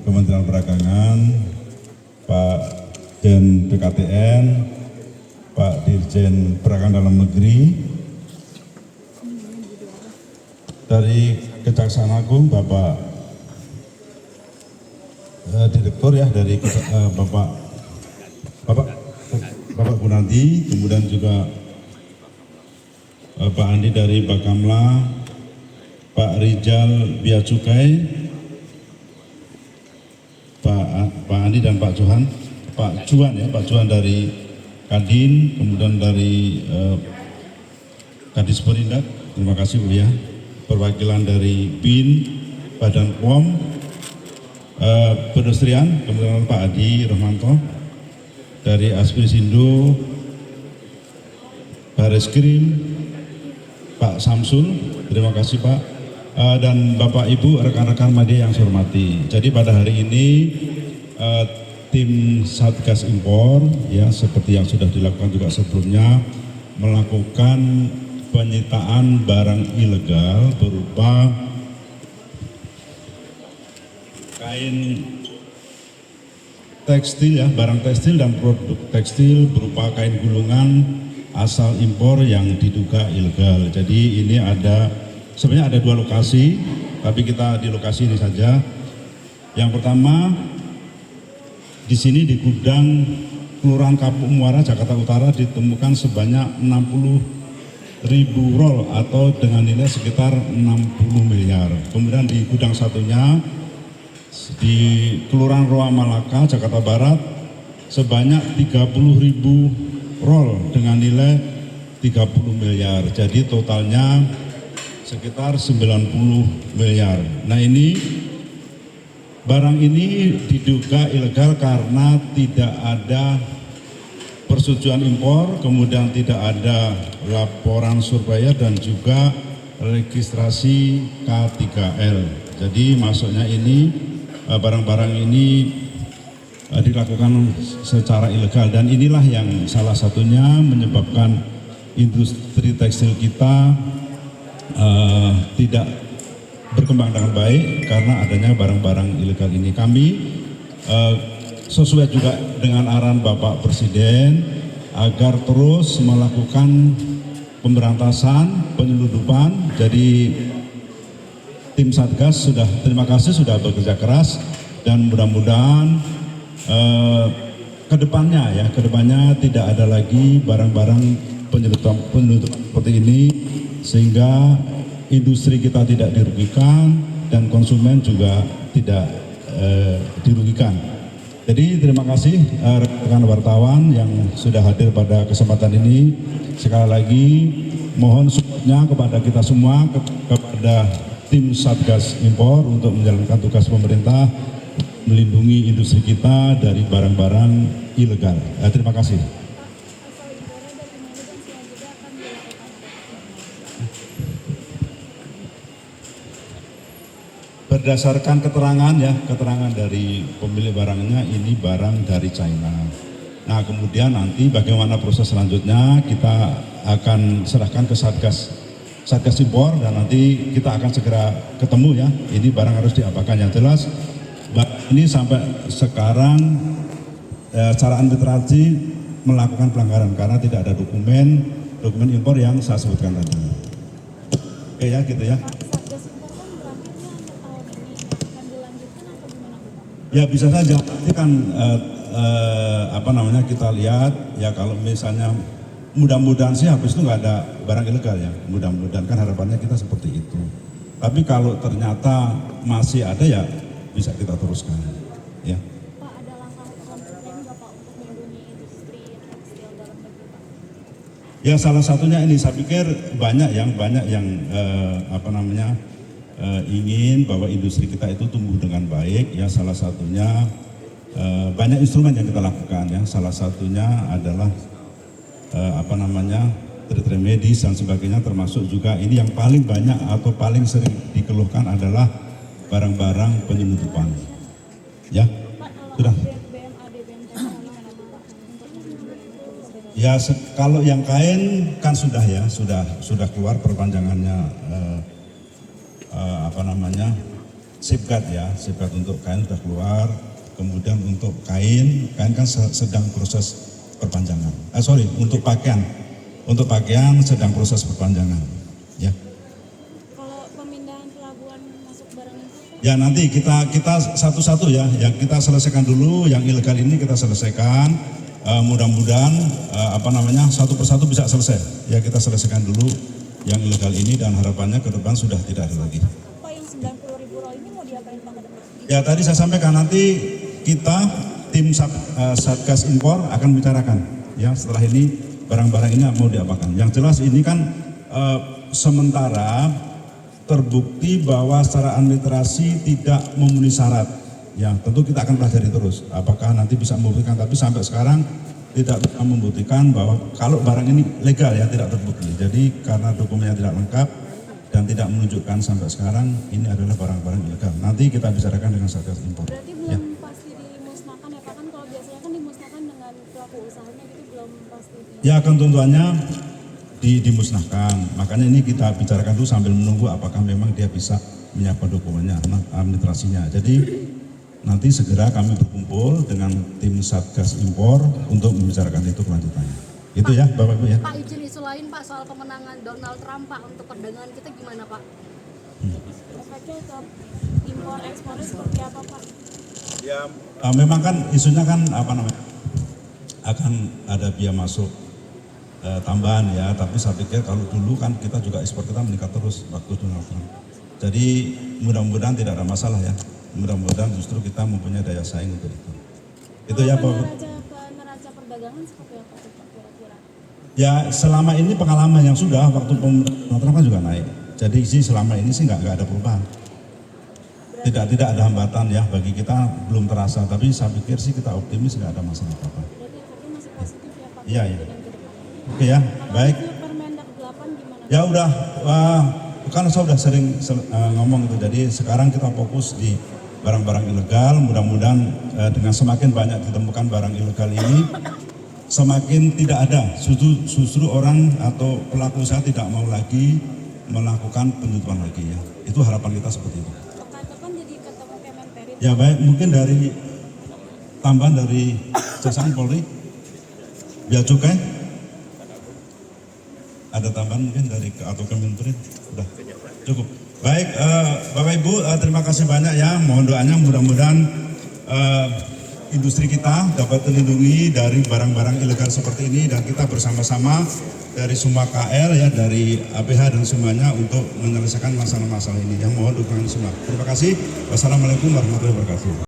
Kementerian Perdagangan, Pak Dirjen BKTN, Pak Dirjen Perdagangan Dalam Negeri, dari Kejaksaan Agung, Bapak Direktur ya dari Bapak Gunadi, kemudian juga Pak Andi dari Bakamla, Pak Rijal Bea Cukai, Pak Andi dan Pak Juan dari Kadin, kemudian dari Kadis Perindak, terima kasih Bu ya, perwakilan dari BIN, Badan POM, Perindustrian, kemudian Pak Adi Rohmanto, dari Aspirisindo, Bareskrim, Pak Samsul, terima kasih Pak. Dan Bapak Ibu rekan-rekan media yang saya hormati. Jadi pada hari ini tim Satgas Impor ya seperti yang sudah dilakukan juga sebelumnya melakukan penyitaan barang ilegal berupa kain tekstil ya, barang tekstil dan produk tekstil berupa kain gulungan asal impor yang diduga ilegal. Jadi ini sebenarnya ada 2 lokasi, tapi kita di lokasi ini saja. Yang pertama di sini di gudang Kelurahan Kapuk Muara, Jakarta Utara ditemukan sebanyak 60.000 roll atau dengan nilai sekitar 60 miliar. Kemudian di gudang satunya di Kelurahan Roa Malaka, Jakarta Barat sebanyak 30.000 roll dengan nilai 30 miliar. Jadi totalnya sekitar 90 miliar. Nah ini barang ini diduga ilegal karena tidak ada persetujuan impor, kemudian tidak ada laporan surveyor dan juga registrasi K3L. Jadi masuknya ini barang-barang ini dilakukan secara ilegal dan inilah yang salah satunya menyebabkan industri tekstil kita tidak berkembang dengan baik karena adanya barang-barang ilegal ini. Kami sesuai juga dengan arahan Bapak Presiden agar terus melakukan pemberantasan penyeludupan. Jadi tim Satgas terima kasih sudah bekerja keras dan mudah-mudahan kedepannya tidak ada lagi barang-barang penyeludupan seperti ini, sehingga industri kita tidak dirugikan dan konsumen juga tidak dirugikan. Jadi terima kasih rekan wartawan yang sudah hadir pada kesempatan ini. Sekali lagi mohon supportnya kepada kita semua, kepada tim Satgas Impor untuk menjalankan tugas pemerintah melindungi industri kita dari barang-barang ilegal. Terima kasih. Berdasarkan keterangan dari pemilik barangnya, ini barang dari China. Nah kemudian nanti bagaimana proses selanjutnya kita akan serahkan ke Satgas Impor dan nanti kita akan segera ketemu ya, ini barang harus diapakan. Yang jelas ini sampai sekarang secara administrasi melakukan pelanggaran karena tidak ada dokumen impor yang saya sebutkan tadi. Oke ya gitu ya. Ya bisa saja, nanti kan kita lihat ya, kalau misalnya mudah-mudahan sih habis itu nggak ada barang ilegal ya, mudah-mudahan kan harapannya kita seperti itu. Tapi kalau ternyata masih ada ya bisa kita teruskan ya. Pak, ada langkah konkretnya nggak Pak untuk melindungi industri tekstil dalam negeri Pak? Ya salah satunya ini, saya pikir banyak yang ingin bahwa industri kita itu tumbuh dengan baik ya. Salah satunya banyak instrumen yang kita lakukan ya. Salah satunya adalah trade medis dan sebagainya, termasuk juga ini yang paling banyak atau paling sering dikeluhkan adalah barang-barang penyeludupan. Ya, sudah. Ya kalau yang kain kan sudah sudah keluar perpanjangannya safeguard ya, safeguard untuk kain sudah keluar, kemudian untuk kain kan sedang proses perpanjangan. Untuk pakaian sedang proses perpanjangan. Ya. Kalau pemindahan pelabuhan masuk barang impor, Ya nanti kita satu-satu ya, yang kita selesaikan dulu, yang ilegal ini kita selesaikan. Mudah-mudahan satu persatu bisa selesai. Ya kita selesaikan dulu yang ilegal ini dan harapannya ke depan sudah tidak ada lagi. Pak, yang 90.000 roh ini mau diapain Pak ke depan? Ya tadi saya sampaikan nanti kita tim Satgas Impor akan bicarakan ya setelah ini barang-barang ini mau diapakan. Yang jelas ini kan sementara terbukti bahwa secara administrasi tidak memenuhi syarat. Ya tentu kita akan pelajari terus apakah nanti bisa membuktikan, tapi sampai sekarang tidak bisa membuktikan bahwa kalau barang ini legal ya, tidak terbukti. Jadi karena dokumennya tidak lengkap dan tidak menunjukkan sampai sekarang ini adalah barang-barang ilegal. Nanti kita bicarakan dengan Satgas Impor. Berarti belum pasti dimusnahkan ya Pak, kan kalau biasanya kan dimusnahkan dengan pelaku usahanya gitu, belum pasti. Ya ketentuannya dimusnahkan. Makanya ini kita bicarakan dulu sambil menunggu apakah memang dia bisa menyiapkan dokumennya, administrasinya. Jadi nanti segera kami berkumpul dengan tim Satgas Impor untuk membicarakan itu kelanjutannya. Itu ya Bapak Ibu ya. Pak, izin isu lain Pak soal kemenangan Donald Trump Pak, untuk perdagangan kita gimana Pak? Efeknya ke impor ekspornya seperti apa Pak? Ya memang kan isunya kan akan ada biaya masuk tambahan ya, tapi saya pikir kalau dulu kan kita juga ekspor kita meningkat terus waktu Donald Trump. Jadi mudah-mudahan tidak ada masalah ya. Mudah-mudahan justru kita mempunyai daya saing untuk itu. Itu ya Pak. Neraca perdagangan seperti apa Pak kira-kira? Ya selama ini pengalaman yang sudah waktu Donald Trump kan juga naik. Jadi sih selama ini sih nggak ada perubahan. Tidak ada hambatan ya, bagi kita belum terasa. Tapi saya pikir sih kita optimis nggak ada masalah apa-apa. Berarti efeknya masih positif ya Pak? Iya. Dan ke depan. Oke ya, baik. Kalau Permendak 8 gimana? Ya udah, kan saya udah sering ngomong itu. Jadi sekarang kita fokus di barang-barang ilegal. Mudah-mudahan dengan semakin banyak ditemukan barang ilegal ini, semakin tidak ada justru orang atau pelaku usaha tidak mau lagi melakukan penutupan lagi ya. Itu harapan kita seperti itu. Pekan-pekan jadi ketemu Kemenperin. Ya baik, mungkin dari tambahan dari Jaksaan Polri, Bea Cukai, ada tambahan mungkin dari atau Kemenperin, sudah cukup. Baik, Bapak Ibu, terima kasih banyak ya. Mohon doanya mudah-mudahan industri kita dapat terlindungi dari barang-barang ilegal seperti ini dan kita bersama-sama dari semua KL ya, dari APH dan semuanya untuk menyelesaikan masalah-masalah ini. Yang mohon dukungan semua. Terima kasih. Wassalamualaikum warahmatullahi wabarakatuh.